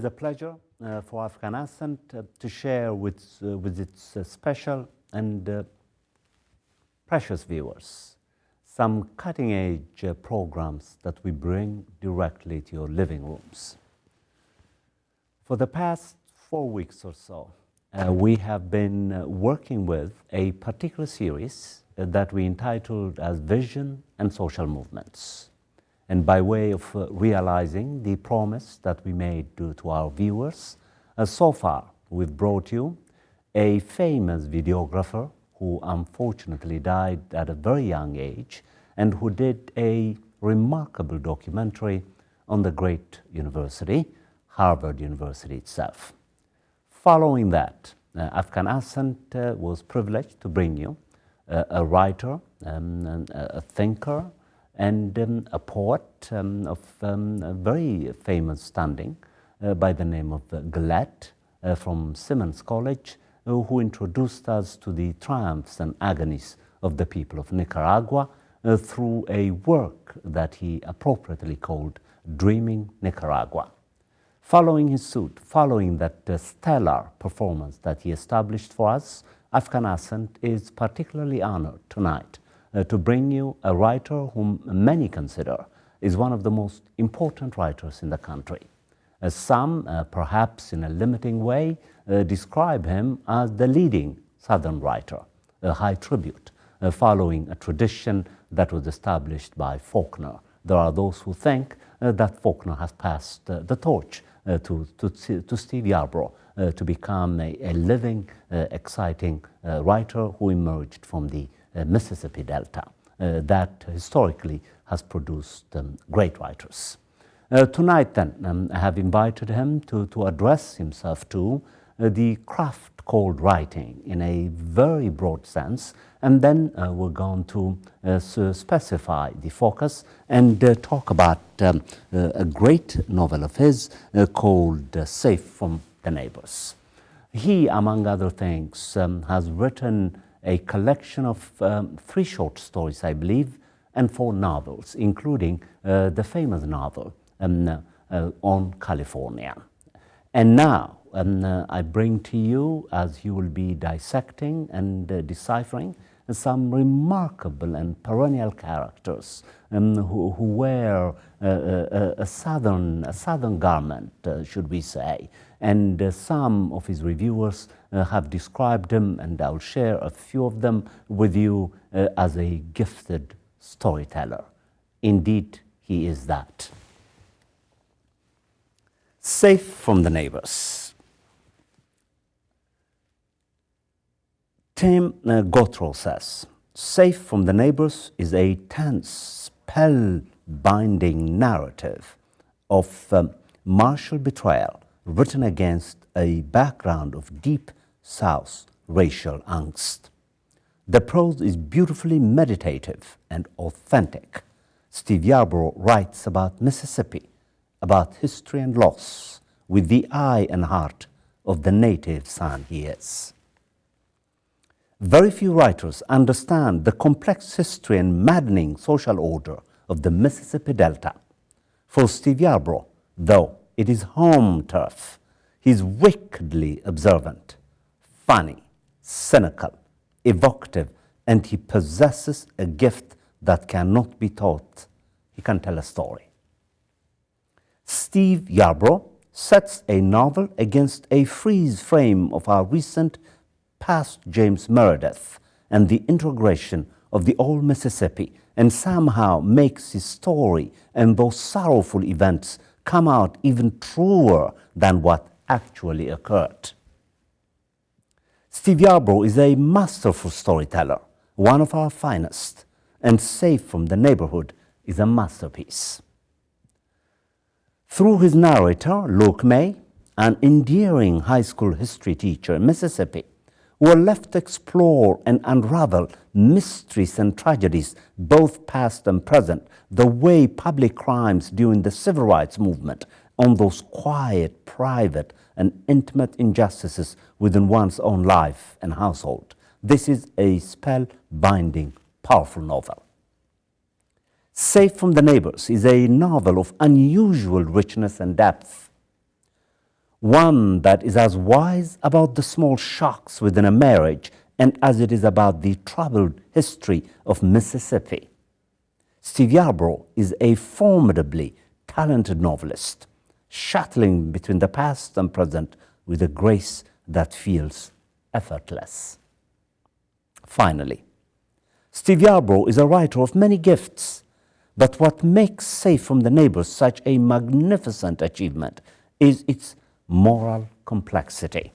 always a pleasure for African Ascent to share with its special and precious viewers some cutting-edge programs that we bring directly to your living rooms. For the past 4 weeks or so, we have been working with a particular series that we entitled as Vision and Social Movements. And by way of realizing the promise that we made to our viewers, so far we've brought you a famous videographer who unfortunately died at a very young age and who did a remarkable documentary on the great university, Harvard University itself. Following that, African Ascent was privileged to bring you a writer, a thinker, and a poet of very famous standing by the name of Gillette from Simmons College, who introduced us to the triumphs and agonies of the people of Nicaragua through a work that he appropriately called Dreaming Nicaragua. Following his suit, following that stellar performance that he established for us, African Ascent is particularly honored tonight to bring you a writer whom many consider is one of the most important writers in the country. Some, perhaps in a limiting way, describe him as the leading Southern writer, a high tribute, following a tradition that was established by Faulkner. There are those who think that Faulkner has passed the torch to Steve Yarbrough to become a living, exciting writer who emerged from the Mississippi Delta that historically has produced great writers. Tonight then, I have invited him to address himself to the craft called writing in a very broad sense, and then we're going to specify the focus and talk about a great novel of his called Safe from the Neighbors. He, among other things, has written a collection of 3 short stories, I believe, and 4 novels, including the famous novel on California. And now I bring to you, as you will be dissecting and deciphering, some remarkable and perennial characters who wear a southern garment, should we say. And some of his reviewers have described him, and I'll share a few of them with you, as a gifted storyteller. Indeed, he is that. Safe from the Neighbors. Tim Gottrell says, Safe from the Neighbors is a tense, spell-binding narrative of martial betrayal written against a background of deep South racial angst. The prose is beautifully meditative and authentic. Steve Yarbrough writes about Mississippi, about history and loss, with the eye and heart of the native son he is. Very few writers understand the complex history and maddening social order of the Mississippi Delta. For Steve Yarbrough, though it is home turf, he is wickedly observant, funny, cynical, evocative, and he possesses a gift that cannot be taught. He can tell a story. Steve Yarbrough sets a novel against a freeze frame of our recent past James Meredith and the integration of the old Mississippi, and somehow makes his story and those sorrowful events come out even truer than what actually occurred. Steve Yarbrough is a masterful storyteller, one of our finest, and Safe from the Neighborhood is a masterpiece. Through his narrator, Luke May, an endearing high school history teacher in Mississippi, we're left to explore and unravel mysteries and tragedies, both past and present, the way public crimes during the civil rights movement, on those quiet, private, and intimate injustices within one's own life and household. This is a spell-binding, powerful novel. Safe from the Neighbors is a novel of unusual richness and depth. one that is as wise about the small shocks within a marriage and as it is about the troubled history of Mississippi. Steve Yarbrough is a formidably talented novelist, shuttling between the past and present with a grace that feels effortless. Finally, Steve Yarbrough is a writer of many gifts, but what makes Safe from the Neighbors such a magnificent achievement is its moral complexity.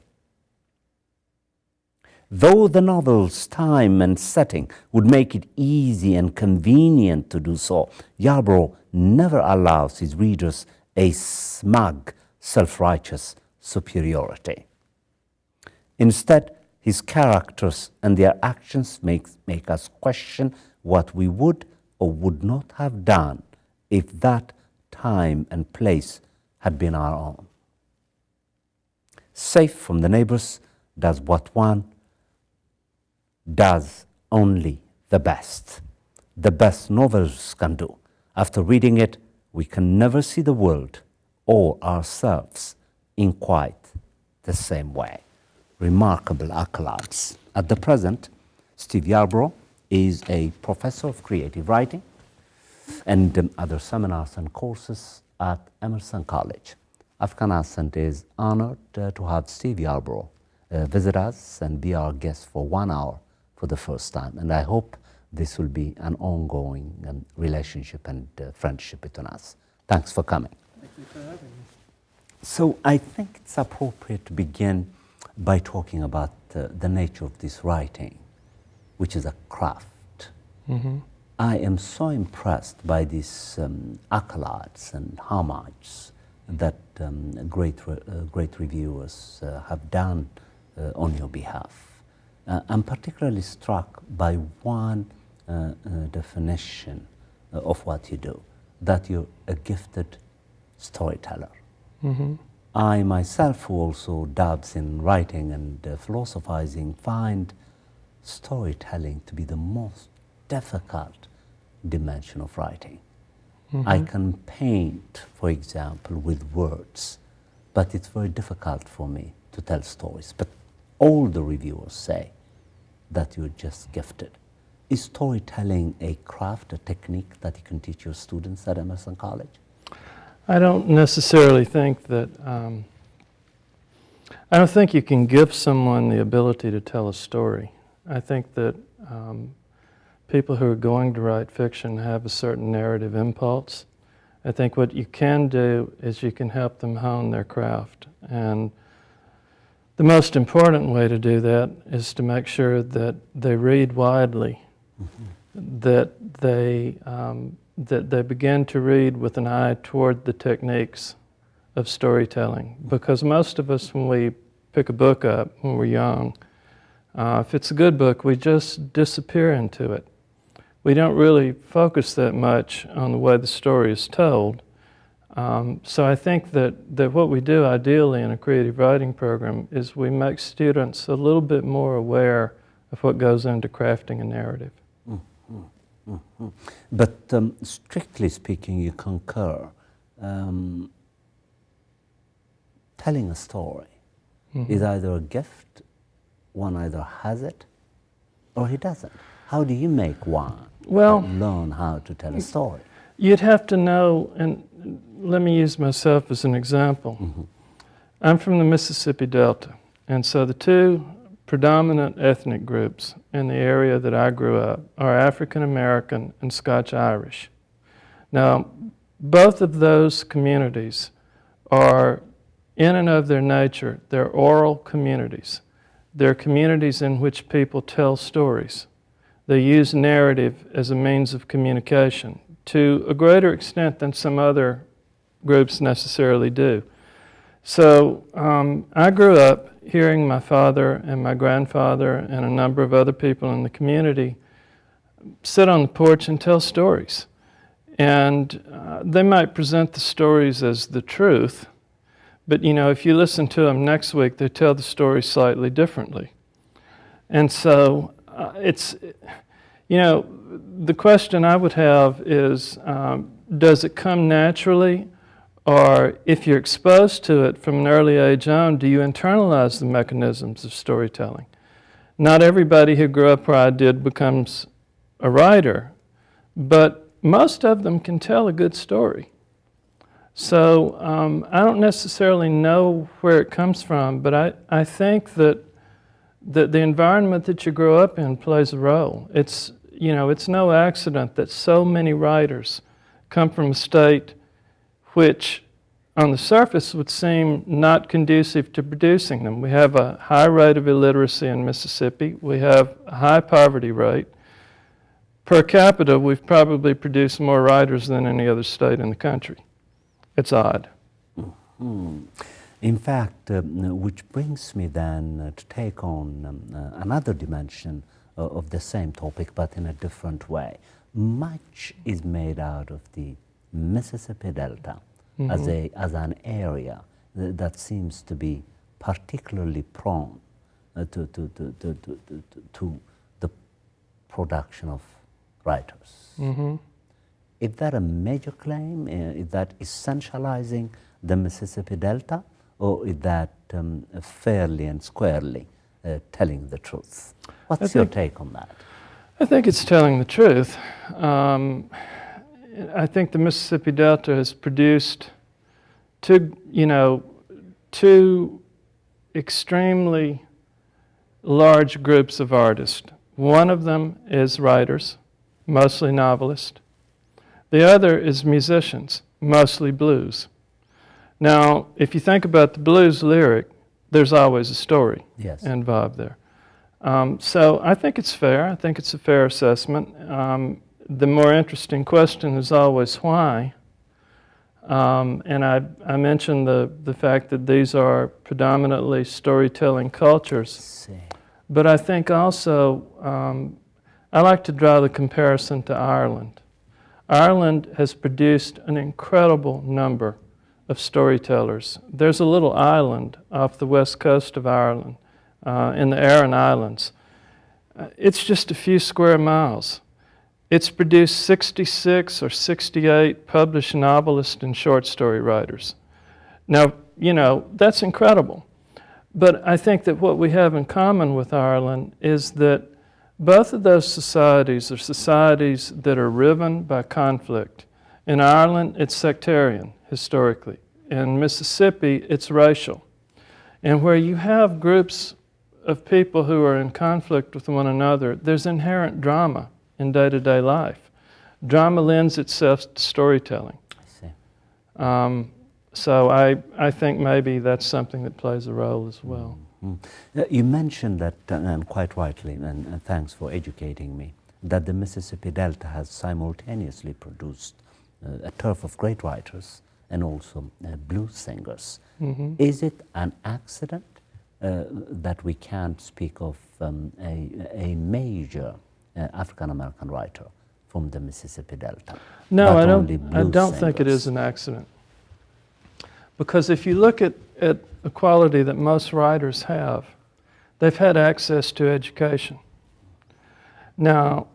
Though the novel's time and setting would make it easy and convenient to do so, Yarbrough never allows his readers a smug, self-righteous superiority. Instead, his characters and their actions make us question what we would or would not have done if that time and place had been our own. Safe from the Neighbors does what one does only the best novels can do. After reading it, we can never see the world or ourselves in quite the same way. Remarkable accolades. At the present, Steve Yarbrough is a professor of creative writing and other seminars and courses at Emerson College. African Ascent is honored to have Steve Yarbrough visit us and be our guest for 1 hour for the first time. And I hope this will be an ongoing relationship and friendship between us. Thanks for coming. Thank you for having me. So I think it's appropriate to begin by talking about the nature of this writing, which is a craft. Mm-hmm. I am so impressed by these accolades and homages that great reviewers have done on your behalf. I'm particularly struck by one definition of what you do, that you're a gifted storyteller. Mm-hmm. I myself, who also dabs in writing and philosophizing, find storytelling to be the most difficult dimension of writing. Mm-hmm. I can paint, for example, with words, but it's very difficult for me to tell stories. But all the reviewers say that you're just gifted. Is storytelling a craft, a technique that you can teach your students at Emerson College? I don't necessarily think that, I don't think you can give someone the ability to tell a story. I think that people who are going to write fiction have a certain narrative impulse. I think what you can do is you can help them hone their craft. And the most important way to do that is to make sure that they read widely, mm-hmm. that they begin to read with an eye toward the techniques of storytelling. Because most of us, when we pick a book up when we're young, if it's a good book, we just disappear into it. We don't really focus that much on the way the story is told. So I think that what we do ideally in a creative writing program is we make students a little bit more aware of what goes into crafting a narrative. Mm-hmm. Mm-hmm. But strictly speaking, you concur. Telling a story mm-hmm. is either a gift, one either has it or he doesn't. How do you make one learn how to tell a story? You'd have to know, and let me use myself as an example. Mm-hmm. I'm from the Mississippi Delta, and so the two predominant ethnic groups in the area that I grew up are African American and Scotch Irish. Now, both of those communities are, in and of their nature, they're oral communities. They're communities in which people tell stories. They use narrative as a means of communication to a greater extent than some other groups necessarily do. So I grew up hearing my father and my grandfather and a number of other people in the community sit on the porch and tell stories. And they might present the stories as the truth, but you know, if you listen to them next week, they tell the story slightly differently. And so it's, you know, the question I would have is, does it come naturally, or if you're exposed to it from an early age on, do you internalize the mechanisms of storytelling? Not everybody who grew up where I did becomes a writer, but most of them can tell a good story. So I don't necessarily know where it comes from, but I think that the environment that you grow up in plays a role. It's no accident that so many writers come from a state which on the surface would seem not conducive to producing them. We have a high rate of illiteracy in Mississippi. We have a high poverty rate. Per capita, we've probably produced more writers than any other state in the country. It's odd. Mm-hmm. In fact, which brings me then to take on another dimension of the same topic, but in a different way. Much is made out of the Mississippi Delta as an area that seems to be particularly prone to the production of writers. Mm-hmm. Is that a major claim? Is that essentializing the Mississippi Delta, or is that fairly and squarely telling the truth? What's your take on that? I think it's telling the truth. I think the Mississippi Delta has produced two extremely large groups of artists. One of them is writers, mostly novelists. The other is musicians, mostly blues. Now, if you think about the blues lyric, there's always a story involved there. So I think it's fair. I think it's a fair assessment. The more interesting question is always why. And I mentioned the fact that these are predominantly storytelling cultures. But I think also, I like to draw the comparison to Ireland. Ireland has produced an incredible number of storytellers. There's a little island off the west coast of Ireland, in the Aran Islands. It's just a few square miles. It's produced 66 or 68 published novelists and short story writers. Now, that's incredible. But I think that what we have in common with Ireland is that both of those societies are societies that are riven by conflict. In Ireland, it's sectarian, historically. In Mississippi, it's racial. And where you have groups of people who are in conflict with one another, there's inherent drama in day-to-day life. Drama lends itself to storytelling. I see. So I think maybe that's something that plays a role as well. Mm-hmm. You mentioned that, and quite rightly, and thanks for educating me, that the Mississippi Delta has simultaneously produced a turf of great writers and also blues singers. Mm-hmm. Is it an accident that we can't speak of a major African-American writer from the Mississippi Delta? No, I don't think it is an accident. Because if you look at the quality that most writers have, they've had access to education. Now,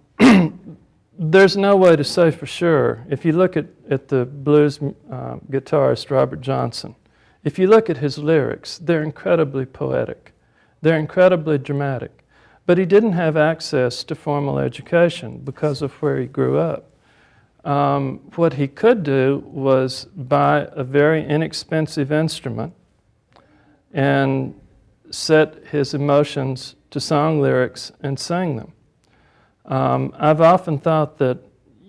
there's no way to say for sure. If you look at the blues guitarist Robert Johnson, if you look at his lyrics, they're incredibly poetic. They're incredibly dramatic. But he didn't have access to formal education because of where he grew up. What he could do was buy a very inexpensive instrument and set his emotions to song lyrics and sing them. I've often thought that,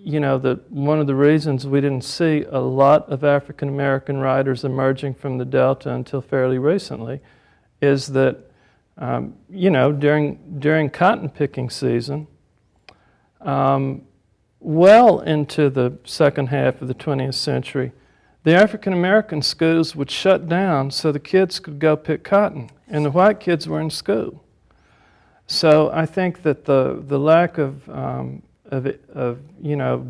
that one of the reasons we didn't see a lot of African American writers emerging from the Delta until fairly recently is that, during cotton picking season, well into the second half of the 20th century, the African American schools would shut down so the kids could go pick cotton, and the white kids were in school. So I think that the lack of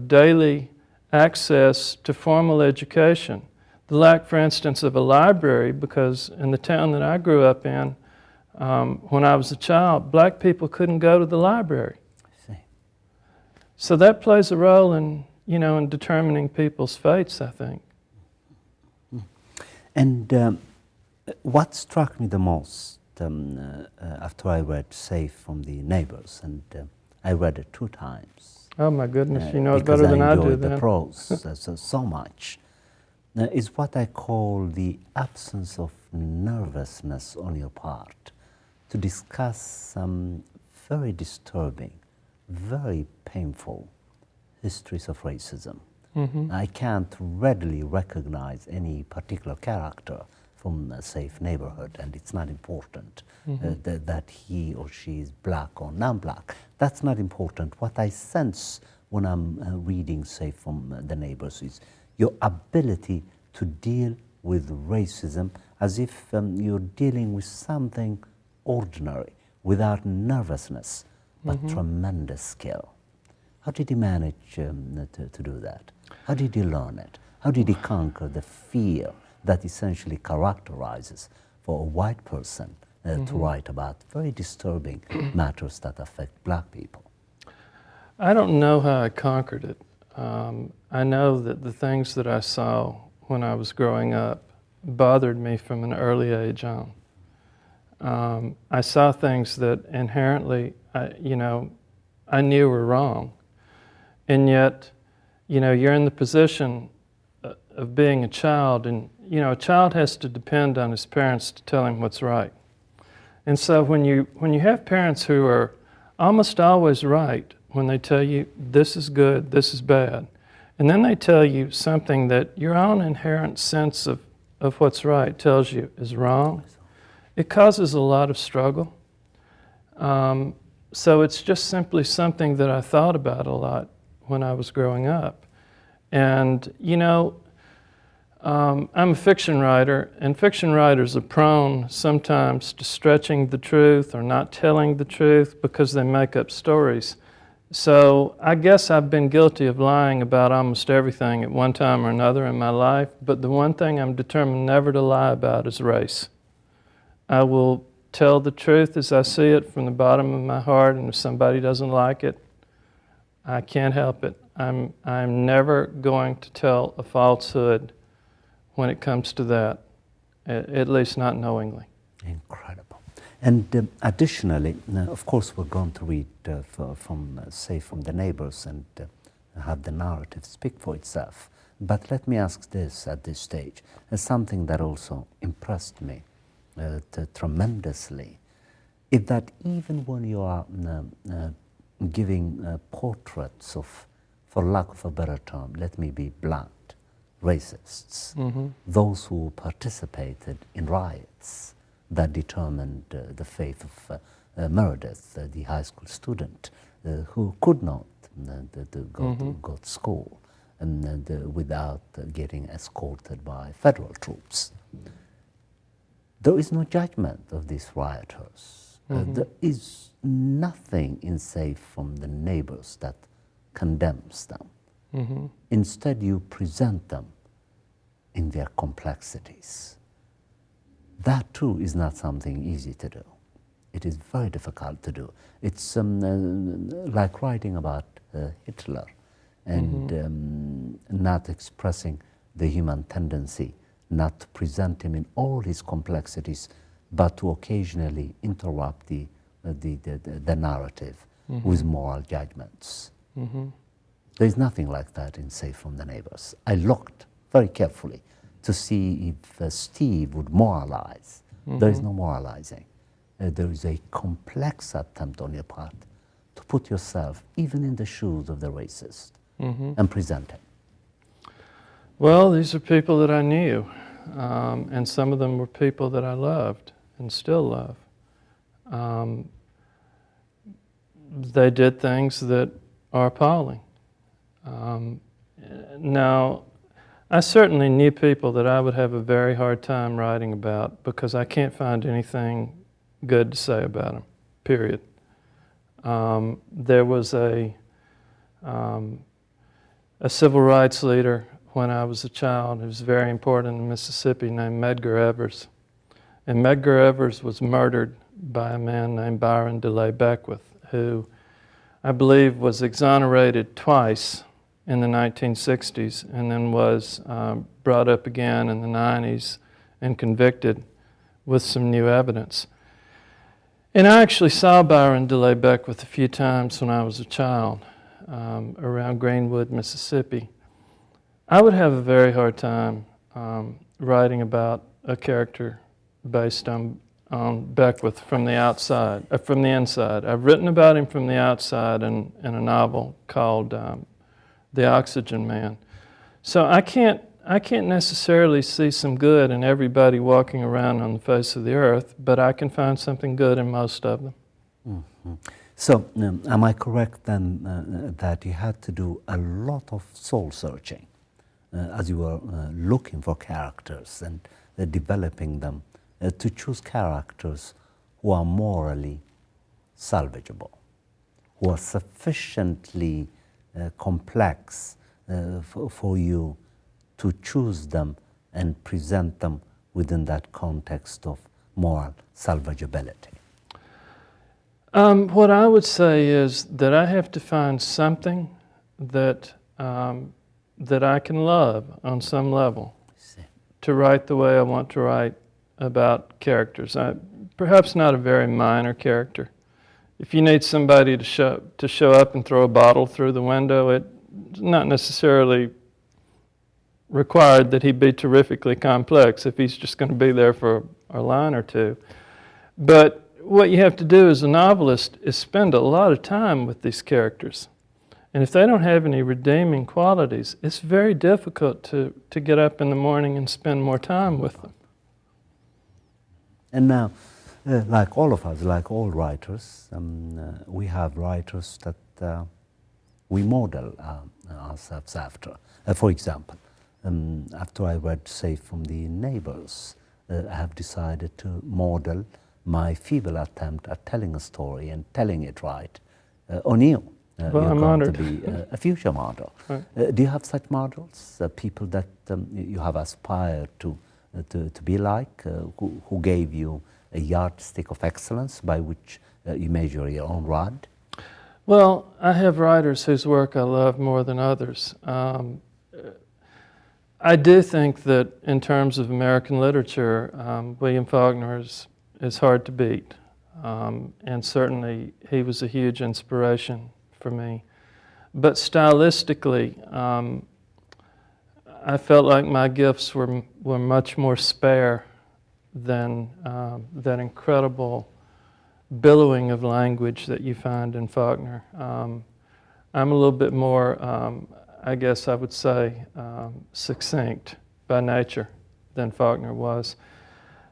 daily access to formal education, the lack, for instance, of a library, because in the town that I grew up in, when I was a child, black people couldn't go to the library. I see. So that plays a role in, in determining people's fates, I think. And what struck me the most after I read Safe from the Neighbors, and I read it 2 times. Oh my goodness, you know it better than I do Because I enjoyed then. the prose so much, is what I call the absence of nervousness on your part to discuss some very disturbing, very painful histories of racism. I can't readily recognize any particular character from a Safe Neighborhood, and it's not important that he or she is black or non-black. That's not important. What I sense when I'm reading Safe from the Neighbors is your ability to deal with racism as if you're dealing with something ordinary, without nervousness, but tremendous skill. How did he manage to do that? How did he learn it? How did he conquer the fear that essentially characterizes for a white person to write about very disturbing matters that affect black people? I don't know how I conquered it. I know that the things that I saw when I was growing up bothered me from an early age on. I saw things that inherently, I knew were wrong. And yet, you're in the position of being a child, and, a child has to depend on his parents to tell him what's right. And so when you have parents who are almost always right when they tell you this is good, this is bad, and then they tell you something that your own inherent sense of what's right tells you is wrong, it causes a lot of struggle. So it's just simply something that I thought about a lot when I was growing up. And, I'm a fiction writer, and fiction writers are prone sometimes to stretching the truth or not telling the truth because they make up stories. So I guess I've been guilty of lying about almost everything at one time or another in my life, but the one thing I'm determined never to lie about is race. I will tell the truth as I see it from the bottom of my heart, and if somebody doesn't like it, I can't help it. I'm never going to tell a falsehood when it comes to that, at least not knowingly. Incredible. And additionally, of course, we're going to read from Safe from the Neighbors and have the narrative speak for itself. But let me ask this at this stage, as something that also impressed me tremendously, is that even when you are giving portraits of, for lack of a better term, let me be blunt, racists, those who participated in riots that determined the fate of Meredith, the high school student who could not go to school and without getting escorted by federal troops. There is no judgment of these rioters. There is nothing in Safe from the Neighbors that condemns them. Instead, you present them in their complexities. That too is not something easy to do. It is very difficult to do. It's like writing about Hitler and not expressing the human tendency, not to present him in all his complexities, but to occasionally interrupt the narrative with moral judgments. There is nothing like that in Safe from the Neighbors. I looked very carefully to see if Steve would moralize. There is no moralizing. There is a complex attempt on your part to put yourself even in the shoes of the racist and present it. Well, these are people that I knew, and some of them were people that I loved and still love. They did things that are appalling. Now, I certainly knew people that I would have a very hard time writing about because I can't find anything good to say about them, period. There was a civil rights leader when I was a child who was very important in Mississippi named Medgar Evers. And Medgar Evers was murdered by a man named Byron DeLay Beckwith, who I believe was exonerated twice in the 1960s and then was brought up again in the 90s and convicted with some new evidence. And I actually saw Byron DeLay Beckwith a few times when I was a child around Greenwood, Mississippi. I would have a very hard time writing about a character based on Beckwith from the outside, from the inside. I've written about him from the outside in a novel called The Oxygen Man. So I can't necessarily see some good in everybody walking around on the face of the earth, but I can find something good in most of them. Mm-hmm. So am I correct then that you had to do a lot of soul searching as you were looking for characters and developing them to choose characters who are morally salvageable, who are sufficiently complex for you to choose them and present them within that context of moral salvageability? What I would say is that I have to find something that that I can love on some level to write the way I want to write about characters. Perhaps not a very minor character. If you need somebody to show up and throw a bottle through the window, it's not necessarily required that he be terrifically complex if he's just going to be there for a line or two. But what you have to do as a novelist is spend a lot of time with these characters. And if they don't have any redeeming qualities, it's very difficult to get up in the morning and spend more time with them. And now, like all of us, like all writers, we have writers that we model ourselves after. For example, after I read Safe from the Neighbors, I have decided to model my feeble attempt at telling a story and telling it right on you. Well, you're I'm going honored. to be a future model. Right. Do you have such models, people that you have aspired to be like, who gave you a yardstick of excellence by which you measure your own rod? Well, I have writers whose work I love more than others. I do think that in terms of American literature, William Faulkner is hard to beat. And certainly he was a huge inspiration for me. But stylistically, I felt like my gifts were much more spare than that incredible billowing of language that you find in Faulkner. I'm a little bit more, I guess I would say, succinct by nature than Faulkner was.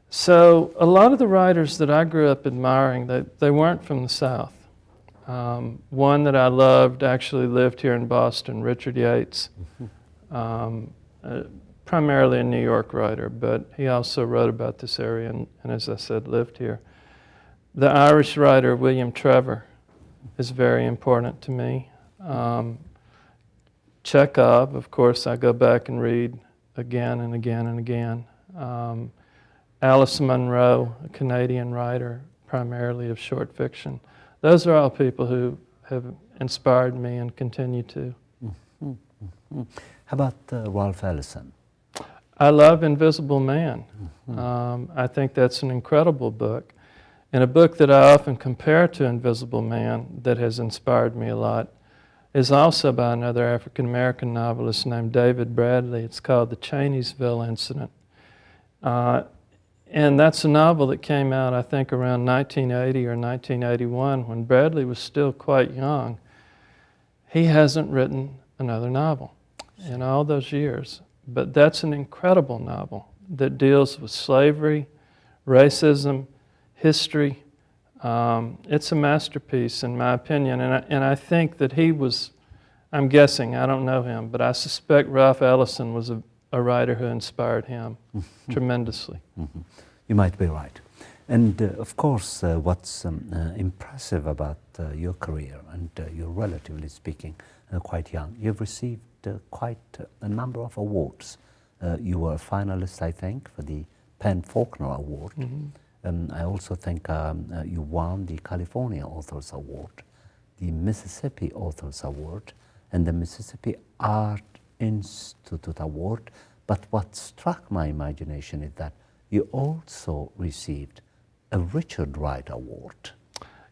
So a lot of the writers that I grew up admiring, they weren't from the South. One that I loved actually lived here in Boston, Richard Yates, primarily a New York writer, but he also wrote about this area and as I said, lived here. The Irish writer William Trevor is very important to me. Chekhov, of course, I go back and read again and again and again. Alice Munro, a Canadian writer, primarily of short fiction. Those are all people who have inspired me and continue to. Mm-hmm. Mm-hmm. How about Ralph Ellison? I love Invisible Man. Mm-hmm. I think that's an incredible book. And a book that I often compare to Invisible Man that has inspired me a lot is also by another African-American novelist named David Bradley. It's called The Chaney'sville Incident. And that's a novel that came out, I think, around 1980 or 1981 when Bradley was still quite young. He hasn't written another novel in all those years. But that's an incredible novel that deals with slavery, racism, history. It's a masterpiece, in my opinion. And I think that he was, I'm guessing, I don't know him, but I suspect Ralph Ellison was a writer who inspired him tremendously. Mm-hmm. You might be right. And of course, what's impressive about your career, and you're relatively speaking quite young, you've received quite a number of awards. You were a finalist, I think, for the PEN/Faulkner Award. Mm-hmm. I also think you won the California Authors Award, the Mississippi Authors Award, and the Mississippi Art Institute Award. But what struck my imagination is that you also received a Richard Wright Award.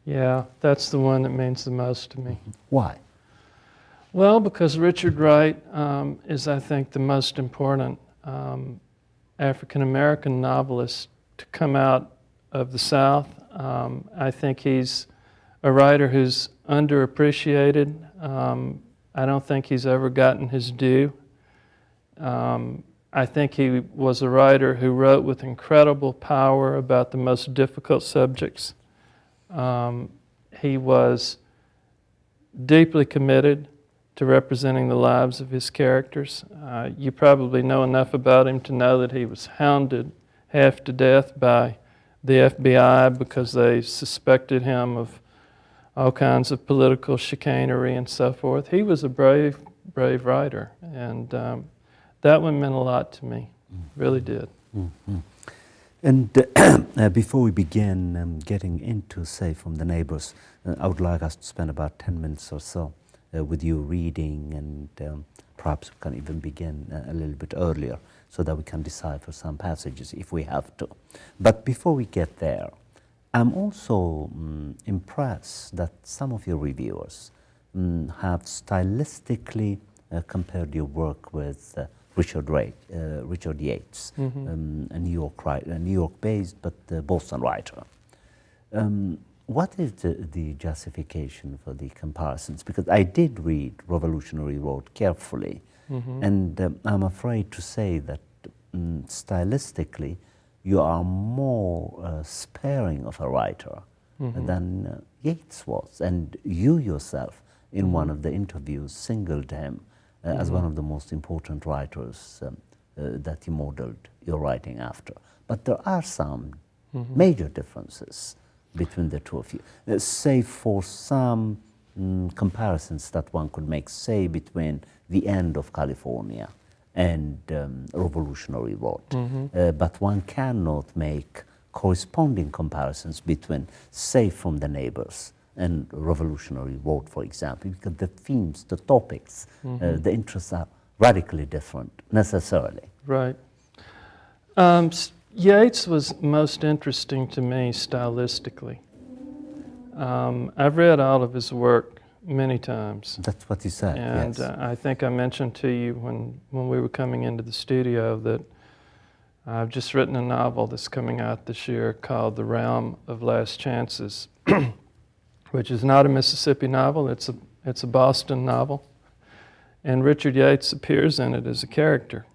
Yeah, that's the one that means the most to me. Why? Well, because Richard Wright is, I think, the most important African-American novelist to come out of the South. I think he's a writer who's underappreciated. I don't think he's ever gotten his due. I think he was a writer who wrote with incredible power about the most difficult subjects. He was deeply committed to representing the lives of his characters. You probably know enough about him to know that he was hounded half to death by the FBI because they suspected him of all kinds of political chicanery and so forth. He was a brave, brave writer, and that one meant a lot to me, really did. Mm-hmm. And before we begin getting into Safe from the Neighbors, I would like us to spend about 10 minutes or so with you reading, and perhaps we can even begin a little bit earlier so that we can decipher some passages if we have to. But before we get there, I'm also impressed that some of your reviewers have stylistically compared your work with Richard Yates, a New York-based but Boston writer. What is the justification for the comparisons? Because I did read Revolutionary Road carefully, and I'm afraid to say that stylistically you are more sparing of a writer than Yates was. And you yourself, in one of the interviews, singled him as one of the most important writers that you modeled your writing after. But there are some major differences between the two of you, save for some comparisons that one could make, say, between The End of California and Revolutionary Road. But one cannot make corresponding comparisons between Safe from the Neighbors and Revolutionary Road, for example, because the themes, the topics, the interests are radically different, necessarily. Right. Yates was most interesting to me stylistically. I've read all of his work many times. That's what he said, and yes. I think I mentioned to you when we were coming into the studio that I've just written a novel that's coming out this year called The Realm of Last Chances, which is not a Mississippi novel, it's a Boston novel. And Richard Yates appears in it as a character.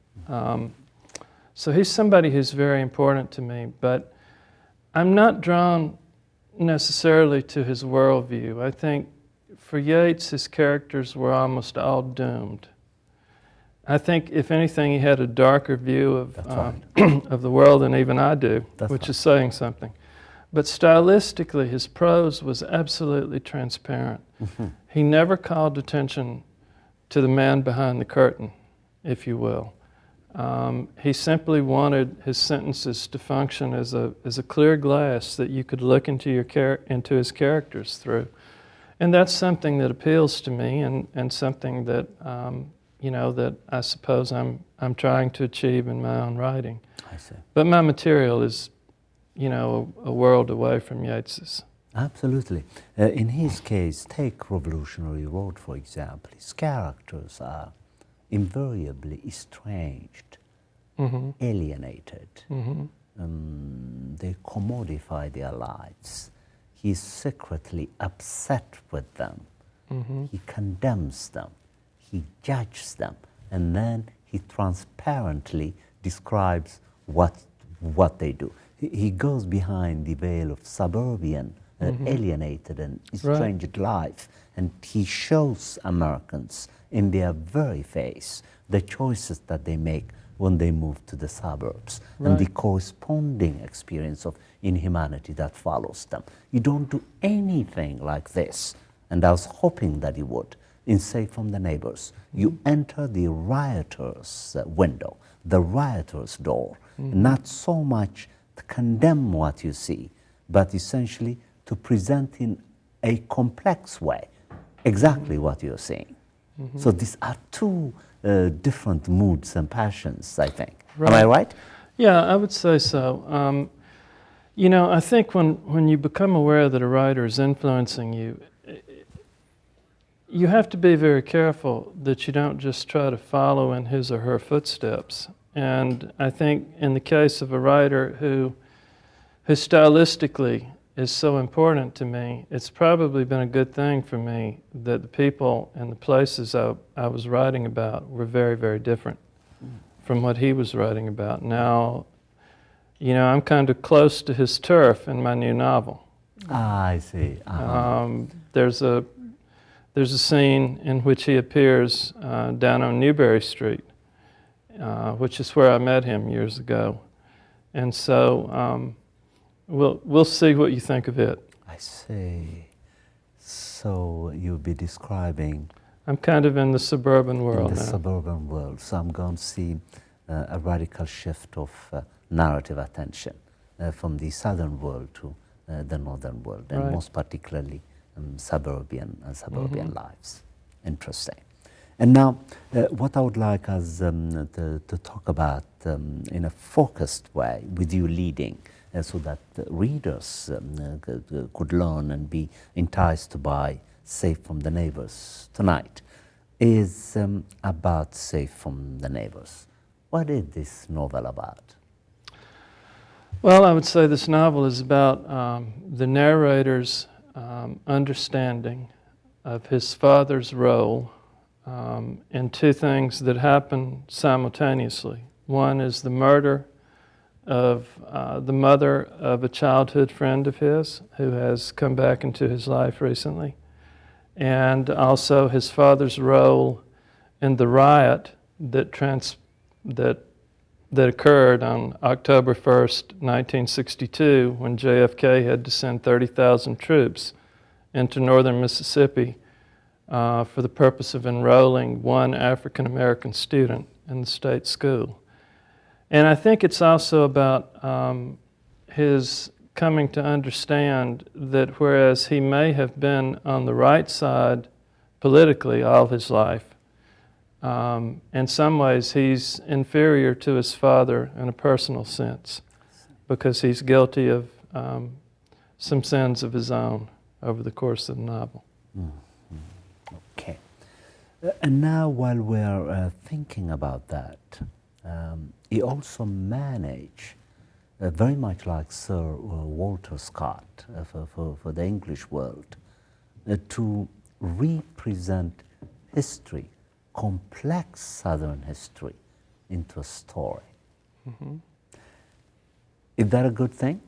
So he's somebody who's very important to me, but I'm not drawn necessarily to his worldview. I think for Yates, his characters were almost all doomed. I think, if anything, he had a darker view of, of the world than even I do, which is saying something. But stylistically, his prose was absolutely transparent. He never called attention to the man behind the curtain, if you will. He simply wanted his sentences to function as a clear glass that you could look into into his characters through. And that's something that appeals to me, and something that that I suppose I'm trying to achieve in my own writing. I see. But my material is, a world away from Yates's. Absolutely. In his case, take Revolutionary Road, for example. His characters are invariably estranged, alienated. They commodify their lives. He's secretly upset with them. He condemns them. He judges them. And then he transparently describes what they do. He goes behind the veil of suburban, alienated and estranged life, and he shows Americans in their very face the choices that they make when they move to the suburbs, and the corresponding experience of inhumanity that follows them. You don't do anything like this, and I was hoping that you would. In Safe from the Neighbors, you enter the rioter's window, the rioter's door, not so much to condemn what you see, but essentially to present in a complex way exactly what you're seeing. So these are two different moods and passions, I think. Am I right? Yeah, I would say so. I think when you become aware that a writer is influencing you, you have to be very careful that you don't just try to follow in his or her footsteps. And I think in the case of a writer who stylistically is so important to me, it's probably been a good thing for me that the people and the places I was writing about were very, very different from what he was writing about. Now, I'm kind of close to his turf in my new novel. I see. There's a scene in which he appears down on Newberry Street, which is where I met him years ago. And so we'll see what you think of it. I see. So you'll be describing... I'm kind of in the suburban world in the now. suburban world. So I'm going to see a radical shift of narrative attention from the southern world to the northern world, and Right. most particularly suburban lives. Interesting. And now, what I would like us to talk about in a focused way, with you leading, so that readers could learn and be enticed to buy Safe from the Neighbors tonight, is about Safe from the Neighbors. What is this novel about? Well, I would say this novel is about the narrator's understanding of his father's role in two things that happen simultaneously. One is the murder of the mother of a childhood friend of his who has come back into his life recently, and also his father's role in the riot that occurred on October 1st, 1962, when JFK had to send 30,000 troops into northern Mississippi for the purpose of enrolling one African American student in the state school. And I think it's also about his coming to understand that whereas he may have been on the right side politically all his life, in some ways he's inferior to his father in a personal sense, because he's guilty of some sins of his own over the course of the novel. Mm-hmm. Okay. And now, while we're thinking about that, he also managed, very much like Sir Walter Scott for the English world, to represent history, complex Southern history, into a story. Mm-hmm. Is that a good thing?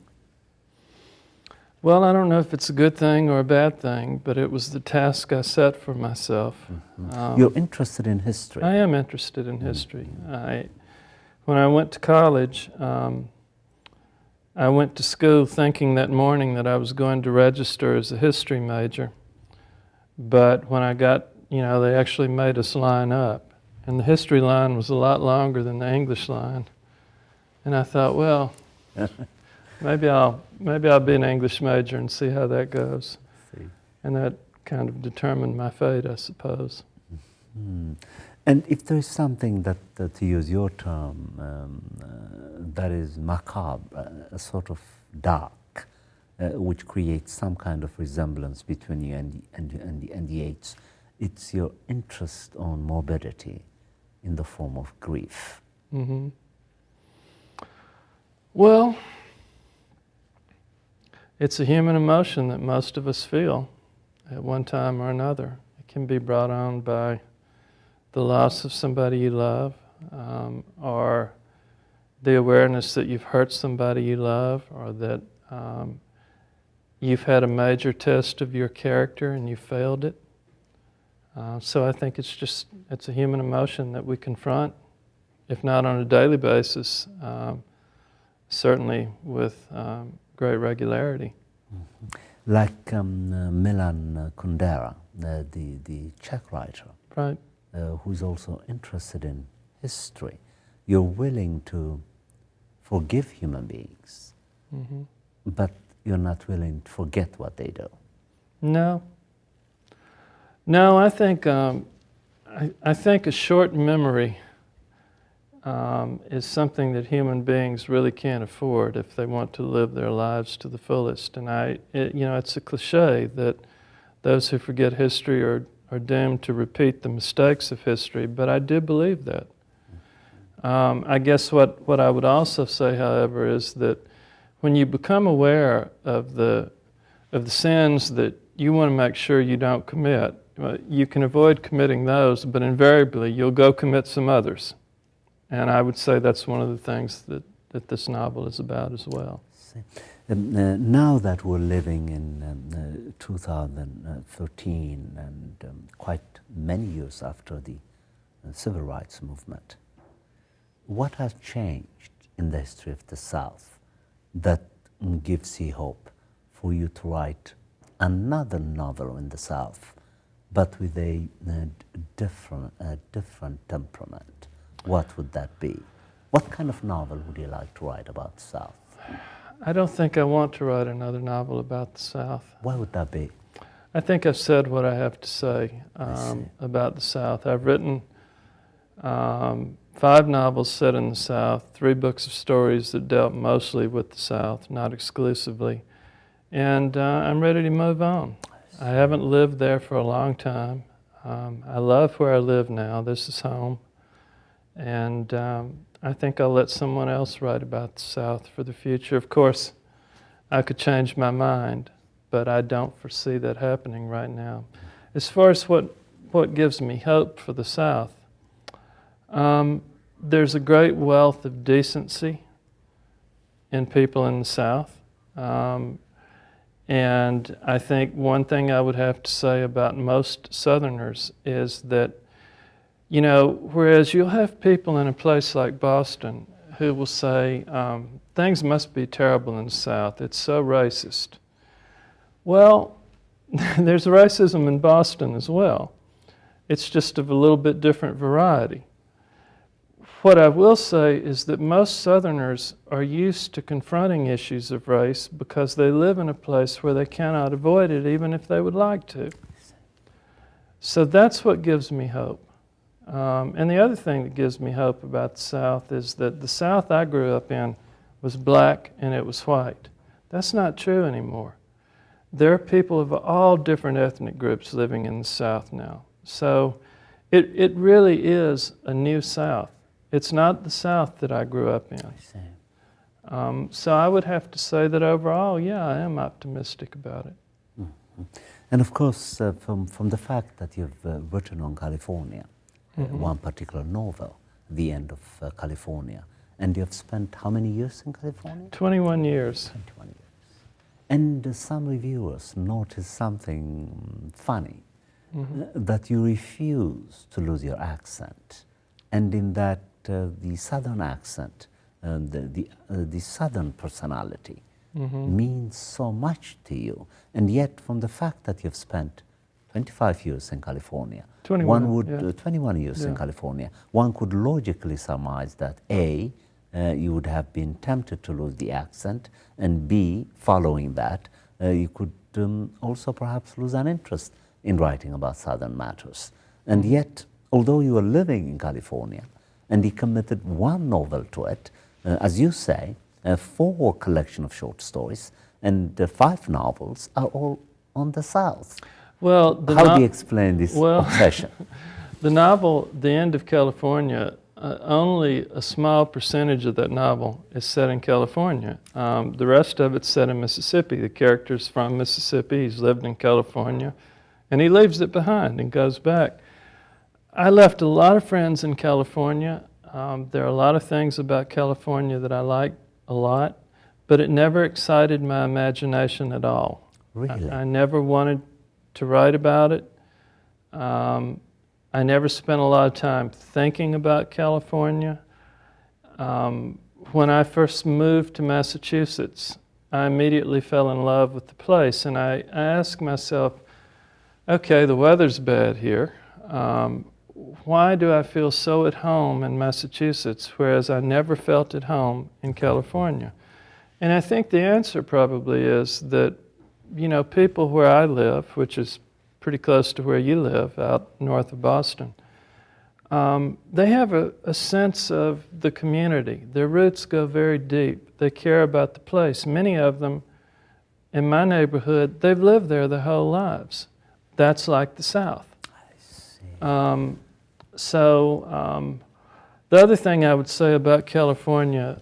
Well, I don't know if it's a good thing or a bad thing, but it was the task I set for myself. Mm-hmm. You're interested in history? I am interested in history. When I went to college, I went to school thinking that morning that I was going to register as a history major. But when I got, they actually made us line up. And the history line was a lot longer than the English line. And I thought, well, maybe I'll be an English major and see how that goes. And that kind of determined my fate, I suppose. Mm-hmm. And if there is something that, to use your term, that is macabre, a sort of dark, which creates some kind of resemblance between you and the Yeats, it's your interest on morbidity in the form of grief. Mm-hmm. Well, it's a human emotion that most of us feel at one time or another. It can be brought on by the loss of somebody you love, or the awareness that you've hurt somebody you love, or that you've had a major test of your character and you failed it. So I think it's a human emotion that we confront, if not on a daily basis, certainly with great regularity. Mm-hmm. Like Milan Kundera, the Czech writer. Right. Who's also interested in history. You're willing to forgive human beings, mm-hmm. but you're not willing to forget what they do. No. I think I think a short memory is something that human beings really can't afford if they want to live their lives to the fullest. And it's a cliche that those who forget history are doomed to repeat the mistakes of history, but I do believe that. I guess what I would also say, however, is that when you become aware of the sins that you want to make sure you don't commit, you can avoid committing those, but invariably you'll go commit some others. And I would say that's one of the things that this novel is about as well. Now that we're living in 2013 and quite many years after the civil rights movement, what has changed in the history of the South that gives you hope for you to write another novel in the South, but with a different temperament? What would that be? What kind of novel would you like to write about the South? I don't think I want to write another novel about the South. Why would that be? I think I've said what I have to say about the South. I've written 5 novels set in the South, 3 books of stories that dealt mostly with the South, not exclusively. And I'm ready to move on. I haven't lived there for a long time. I love where I live now. This is home. And I think I'll let someone else write about the South for the future. Of course, I could change my mind, but I don't foresee that happening right now. As far as what gives me hope for the South, there's a great wealth of decency in people in the South. And I think one thing I would have to say about most Southerners is that, whereas you'll have people in a place like Boston who will say, things must be terrible in the South, it's so racist. Well, there's racism in Boston as well. It's just of a little bit different variety. What I will say is that most Southerners are used to confronting issues of race because they live in a place where they cannot avoid it even if they would like to. So that's what gives me hope. And the other thing that gives me hope about the South is that the South I grew up in was black and it was white. That's not true anymore. There are people of all different ethnic groups living in the South now. So it really is a new South. It's not the South that I grew up in. So I would have to say that overall, yeah, I am optimistic about it. Mm-hmm. And of course, from the fact that you've written on California, one particular novel, The End of California, and you've spent how many years in California? 21 years. 21 years. And some reviewers noticed something funny, that you refuse to lose your accent, and in that the Southern accent, the Southern personality means so much to you. And yet, from the fact that you've spent 25 years in California, 21 years in California, one could logically surmise that A, you would have been tempted to lose the accent, and B, following that, you could also perhaps lose an interest in writing about Southern matters. And yet, although you were living in California, and he committed one novel to it, as you say, 4 collection of short stories, and 5 novels are all on the South. Well, how do you explain this obsession? The novel, The End of California, only a small percentage of that novel is set in California. The rest of it's set in Mississippi. The character's from Mississippi, he's lived in California, and he leaves it behind and goes back. I left a lot of friends in California. There are a lot of things about California that I like a lot, but it never excited my imagination at all. Really? I never wanted to write about it. I never spent a lot of time thinking about California. When I first moved to Massachusetts, I immediately fell in love with the place, and I asked myself, okay, the weather's bad here. Why do I feel so at home in Massachusetts, whereas I never felt at home in California? And I think the answer probably is that, people where I live, which is pretty close to where you live, out north of Boston, they have a sense of the community. Their roots go very deep. They care about the place. Many of them in my neighborhood, they've lived there their whole lives. That's like the South. I see. The other thing I would say about California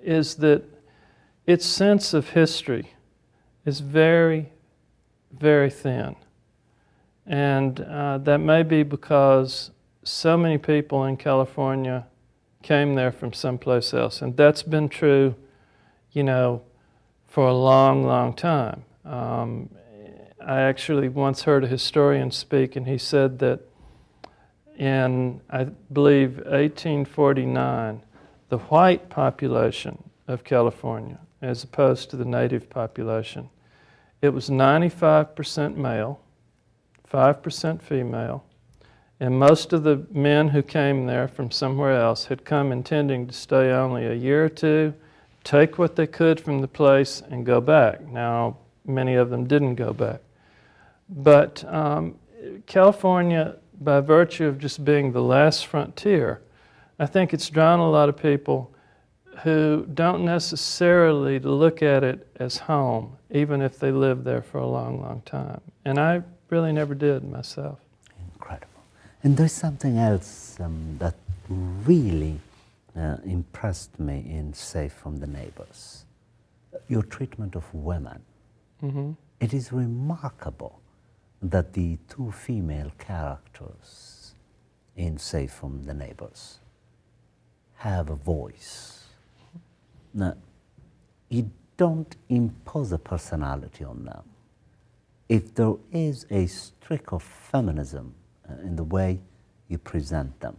is that its sense of history is very, very thin. And that may be because so many people in California came there from someplace else. And that's been true, for a long, long time. I actually once heard a historian speak, and he said that in, I believe, 1849, the white population of California, as opposed to the native population, it was 95% male, 5% female, and most of the men who came there from somewhere else had come intending to stay only a year or two, take what they could from the place, and go back. Now, many of them didn't go back. But California, by virtue of just being the last frontier, I think it's drawn a lot of people who don't necessarily look at it as home, even if they lived there for a long, long time. And I really never did myself. Incredible. And there's something else that really impressed me in Safe from the Neighbors. Your treatment of women. Mm-hmm. It is remarkable that the two female characters in Safe from the Neighbors have a voice. Now, you don't impose a personality on them. If there is a streak of feminism in the way you present them,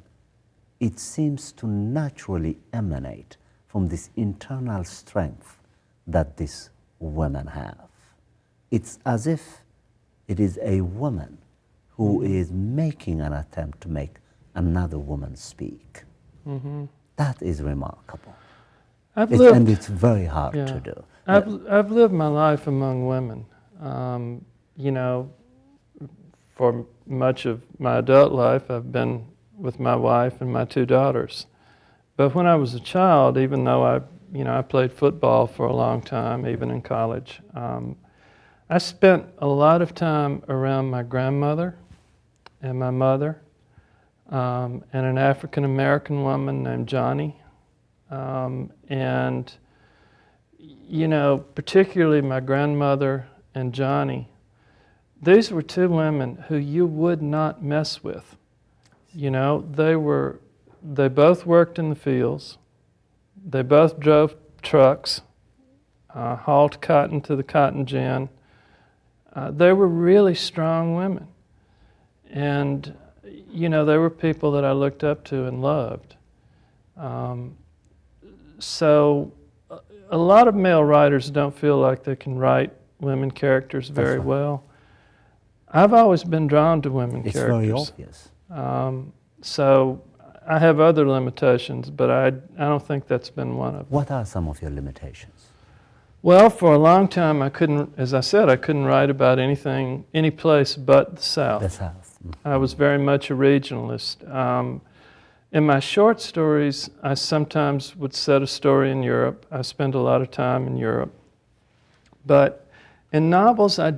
it seems to naturally emanate from this internal strength that these women have. It's as if it is a woman who is making an attempt to make another woman speak. Mm-hmm. That is remarkable. And it's very hard to do. I've lived my life among women. For much of my adult life, I've been with my wife and my two daughters. But when I was a child, even though I played football for a long time, even in college, I spent a lot of time around my grandmother and my mother, and an African-American woman named Johnny. And particularly my grandmother and Johnny, these were two women who you would not mess with. They both worked in the fields. They both drove trucks, hauled cotton to the cotton gin. They were really strong women. And, they were people that I looked up to and loved. So a lot of male writers don't feel like they can write women characters very well. I've always been drawn to women characters. It's very obvious. So I have other limitations, but I don't think that's been one of them. What are some of your limitations? Well, for a long time, I couldn't write about anything, any place but the South. The South. Mm-hmm. I was very much a regionalist. In my short stories, I sometimes would set a story in Europe. I spend a lot of time in Europe. But in novels, I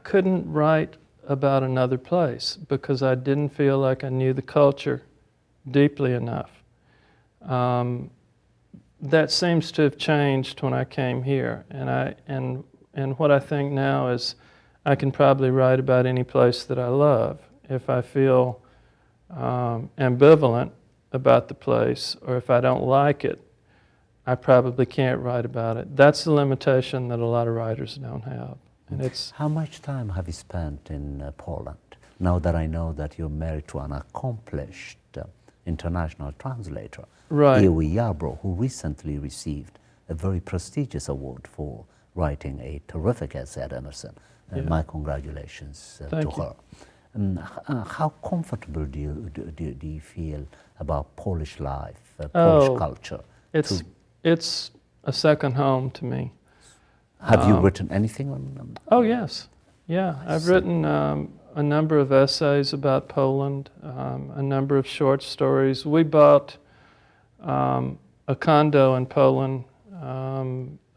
couldn't write about another place because I didn't feel like I knew the culture deeply enough. That seems to have changed when I came here, and what I think now is I can probably write about any place that I love. If I feel ambivalent about the place, or if I don't like it, I probably can't write about it. That's the limitation that a lot of writers don't have. And it's How much time have you spent in Poland? Now that I know that you're married to an accomplished international translator, right. Ewe Yarbrough, who recently received a very prestigious award for writing a terrific essay at Emerson. My congratulations to her. How comfortable do you feel about Polish life, Polish culture? It's a second home to me. Have you written anything on them? Oh yes, yeah. I've written a number of essays about Poland, a number of short stories. We bought a condo in Poland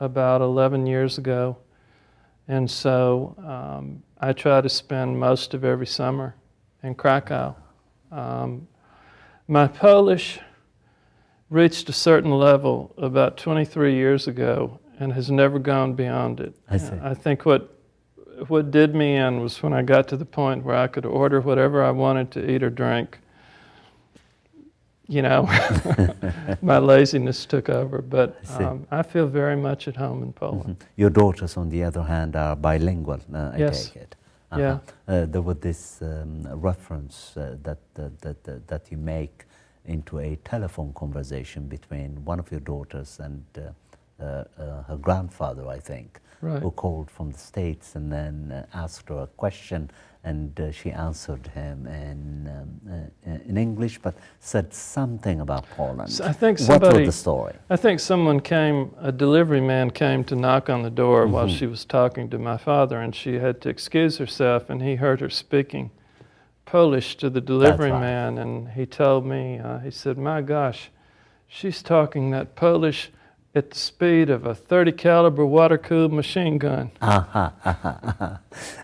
about 11 years ago, and so I try to spend most of every summer in Krakow. My Polish reached a certain level about 23 years ago and has never gone beyond it. I see. I think what did me in was when I got to the point where I could order whatever I wanted to eat or drink. You know, my laziness took over, but I feel very much at home in Poland. Your daughters, on the other hand, are bilingual, I Yes. take it. Yeah. There was this reference that you make into a telephone conversation between one of your daughters and her grandfather, I think, Right. who called from the States and then asked her a question, and she answered him in English, but said something about Poland. So I think what somebody, was the story? I think someone came, a delivery man came to knock on the door while she was talking to my father, and she had to excuse herself, and he heard her speaking Polish to the delivery That's right. man, and he told me, he said, "My gosh, she's talking that Polish at the speed of a 30 caliber water-cooled machine gun."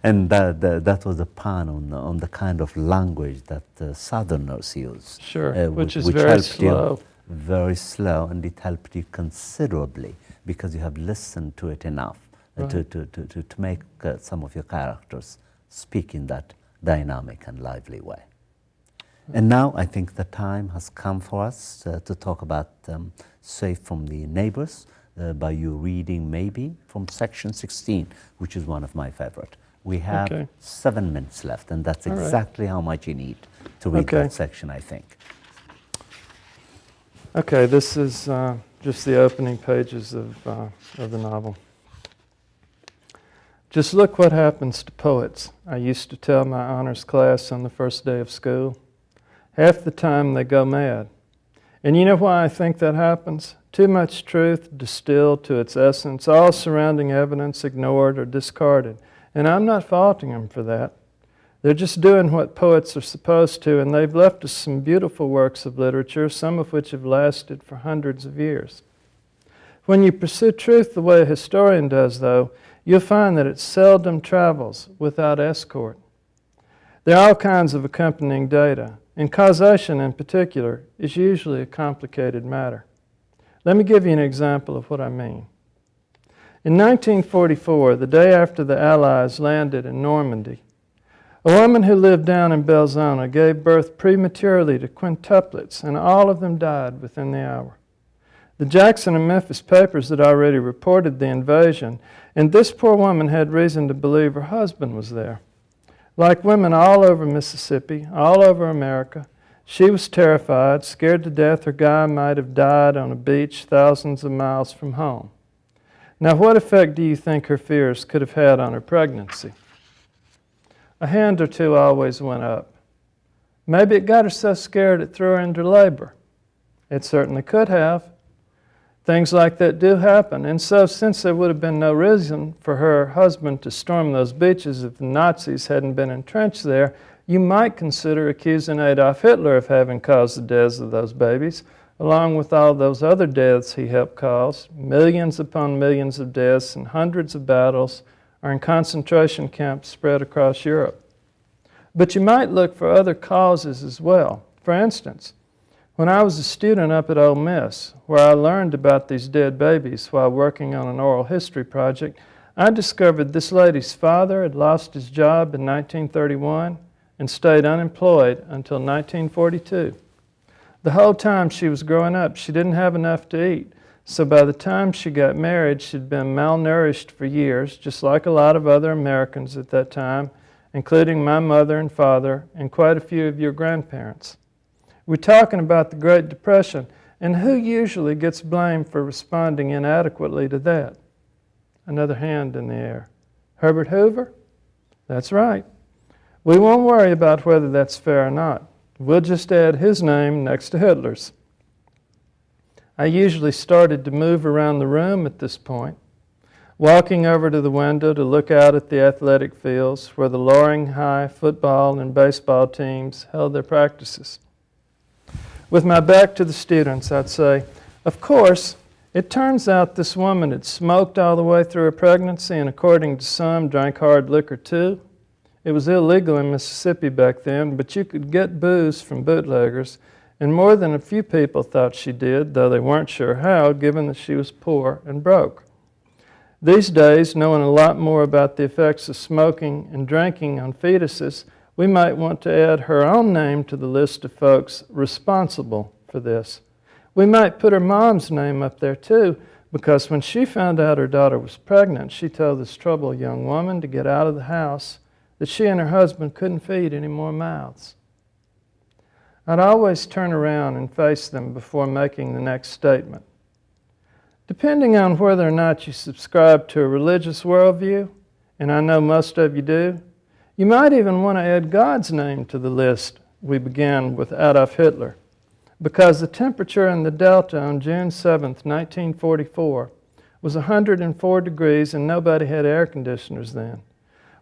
And that was a pun on the kind of language that Southerners use. Sure, which is which very helped slow. You very slow, and it helped you considerably because you have listened to it enough Right. to make some of your characters speak in that dynamic and lively way. And now I think the time has come for us to talk about Safe from the Neighbors by you reading maybe from section 16, which is one of my favorite. We have Okay. 7 minutes left, and that's All right. exactly how much you need to read Okay. that section, I think. Okay, this is just the opening pages of the novel. Just look what happens to poets, I used to tell my honors class on the first day of school. Half the time they go mad. And you know why I think that happens? Too much truth distilled to its essence, all surrounding evidence ignored or discarded. And I'm not faulting them for that. They're just doing what poets are supposed to, and they've left us some beautiful works of literature, some of which have lasted for hundreds of years. When you pursue truth the way a historian does, though, you'll find that it seldom travels without escort. There are all kinds of accompanying data, and causation in particular is usually a complicated matter. Let me give you an example of what I mean. In 1944, the day after the Allies landed in Normandy, a woman who lived down in Belzona gave birth prematurely to quintuplets, and all of them died within the hour. The Jackson and Memphis papers had already reported the invasion, and this poor woman had reason to believe her husband was there. Like women all over Mississippi, all over America, she was terrified, scared to death her guy might have died on a beach thousands of miles from home. Now, what effect do you think her fears could have had on her pregnancy? A hand or two always went up. Maybe it got her so scared it threw her into labor. It certainly could have. Things like that do happen. And so, since there would have been no reason for her husband to storm those beaches if the Nazis hadn't been entrenched there, you might consider accusing Adolf Hitler of having caused the deaths of those babies, along with all those other deaths he helped cause, millions upon millions of deaths and hundreds of battles, or in concentration camps spread across Europe. But you might look for other causes as well. For instance, when I was a student up at Ole Miss, where I learned about these dead babies while working on an oral history project, I discovered this lady's father had lost his job in 1931 and stayed unemployed until 1942. The whole time she was growing up, she didn't have enough to eat. So by the time she got married, she'd been malnourished for years, just like a lot of other Americans at that time, including my mother and father and quite a few of your grandparents. We're talking about the Great Depression, and who usually gets blamed for responding inadequately to that? Another hand in the air. Herbert Hoover? That's right. We won't worry about whether that's fair or not. We'll just add his name next to Hitler's. I usually started to move around the room at this point. walking over to the window to look out at the athletic fields where the Loring High football and baseball teams held their practices. With my back to the students, I'd say, of course, it turns out this woman had smoked all the way through her pregnancy and, according to some, drank hard liquor too. It was illegal in Mississippi back then, but you could get booze from bootleggers, and more than a few people thought she did, though they weren't sure how, given that she was poor and broke. These days, knowing a lot more about the effects of smoking and drinking on fetuses, we might want to add her own name to the list of folks responsible for this. We might put her mom's name up there too, because when she found out her daughter was pregnant, she told this troubled young woman to get out of the house, that she and her husband couldn't feed any more mouths. I'd always turn around and face them before making the next statement. Depending on whether or not you subscribe to a religious worldview, and I know most of you do, you might even want to add God's name to the list we began with Adolf Hitler, because the temperature in the Delta on June 7, 1944 was 104 degrees and nobody had air conditioners then.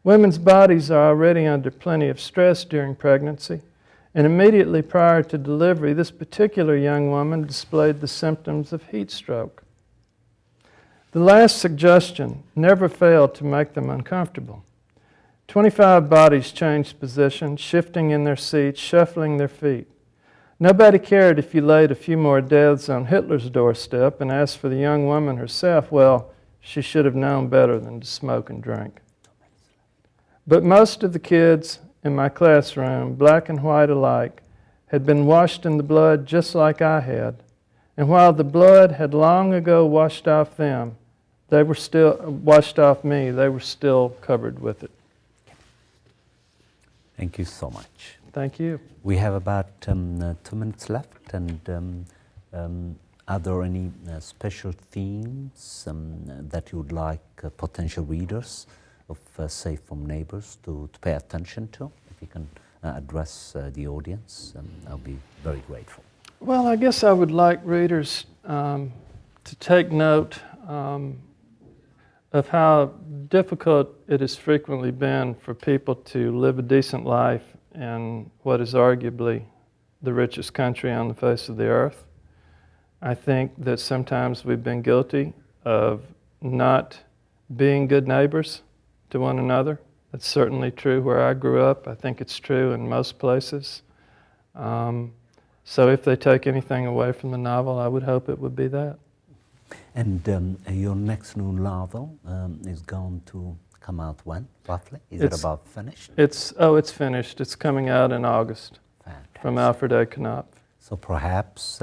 Women's bodies are already under plenty of stress during pregnancy, and immediately prior to delivery, this particular young woman displayed the symptoms of heat stroke. The last suggestion never failed to make them uncomfortable. 25 bodies changed position, shifting in their seats, shuffling their feet. Nobody cared if you laid a few more deaths on Hitler's doorstep, and as for the young woman herself, well, she should have known better than to smoke and drink. But most of the kids in my classroom, black and white alike, had been washed in the blood just like I had. And while the blood had long ago washed off them, they were still washed off me. They were still covered with it. Thank you so much. Thank you. We have about 2 minutes left, and are there any special themes that you would like potential readers of Safe from Neighbors to pay attention to? If you can address the audience, I'll be very grateful. Well, I guess I would like readers to take note of how difficult it has frequently been for people to live a decent life in what is arguably the richest country on the face of the earth. I think that sometimes we've been guilty of not being good neighbors to one another. That's certainly true where I grew up. I think it's true in most places. So if they take anything away from the novel, I would hope it would be that. And your next new novel is going to come out when, roughly? Is it about finished? It's finished. It's coming out in August. Fantastic. From Alfred A. Knopf. So perhaps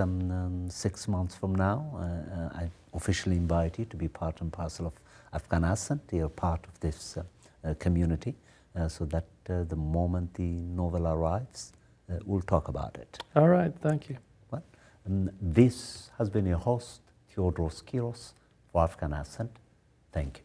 6 months from now, I officially invite you to be part and parcel of Afghan Ascent. You're part of this community, so that the moment the novel arrives, we'll talk about it. All right, thank you. Well, this has been your host, Theodoros Kiros, for Afghan Ascent. Thank you.